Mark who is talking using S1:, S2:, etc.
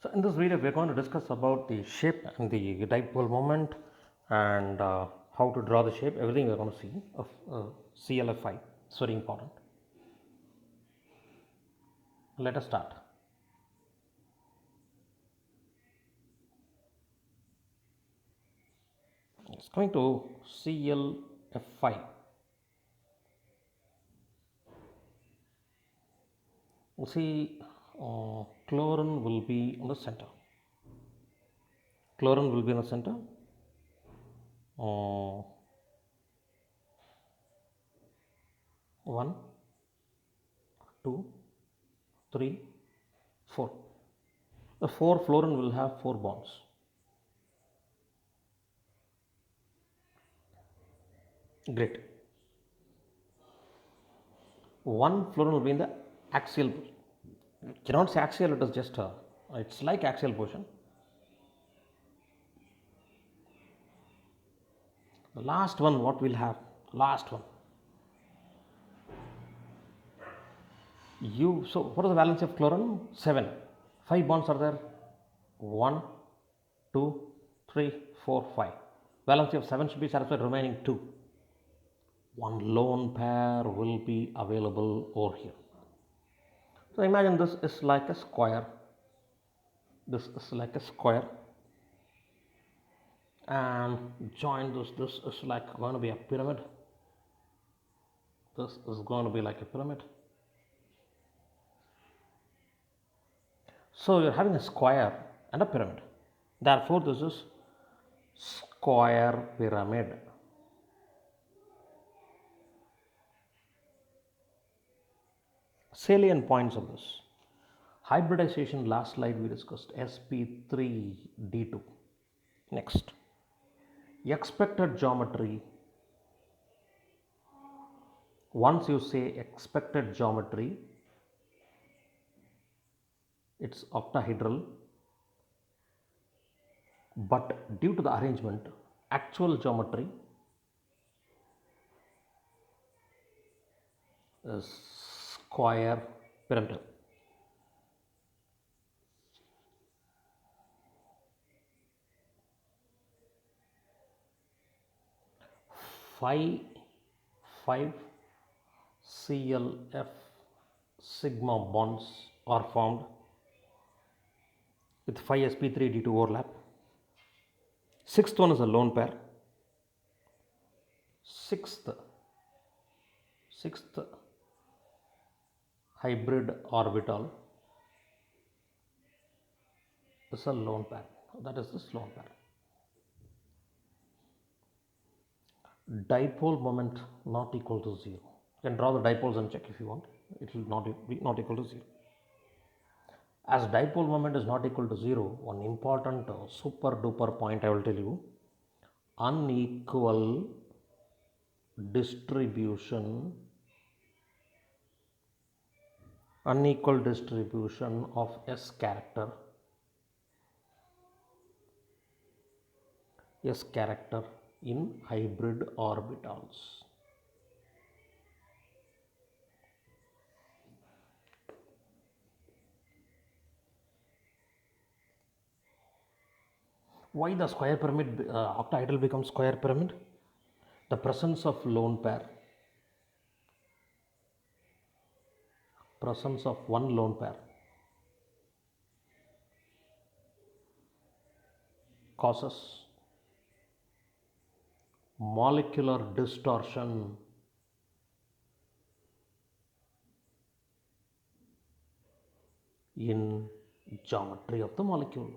S1: So in this video, we're going to discuss about the shape and the dipole moment and how to draw the shape. Everything we're going to see of ClF5. It's very important. Let us start. It's going to ClF5. You see, chlorine will be in the center. Chlorine will be in the center. 1, 2, 3, 4. The 4 fluorine will have 4 bonds. Great. 1 fluorine will be in the axial. You cannot say axial, it is just it's like axial position. The last one, what we'll have? Last one. So what is the valence of chlorine? 7. 5 bonds are there. 1, 2, 3, 4, 5. Valence of 7 should be satisfied, remaining 2. One lone pair will be available over here. So imagine this is like a square. This is like a square. And join this is like going to be a pyramid. This is going to be like a pyramid. So you're having a square and a pyramid. Therefore, this is square pyramid. Salient points of this. Hybridization, last slide we discussed, sp3d2. Next, expected geometry. Once you say expected geometry, it's octahedral, but due to the arrangement, actual geometry is square pyramidal. Five ClF sigma bonds are formed with 5 sp3d2 overlap. Sixth one is a lone pair. Sixth hybrid orbital is a lone pair. That is this lone pair. Dipole moment not equal to 0. You can draw the dipoles and check if you want. It will not equal to 0. As dipole moment is not equal to 0, one important super duper point I will tell you: unequal distribution of S character in hybrid orbitals. Why the square pyramid, octahedral becomes square pyramid? The presence of lone pair, presence of one lone pair causes molecular distortion in geometry of the molecule.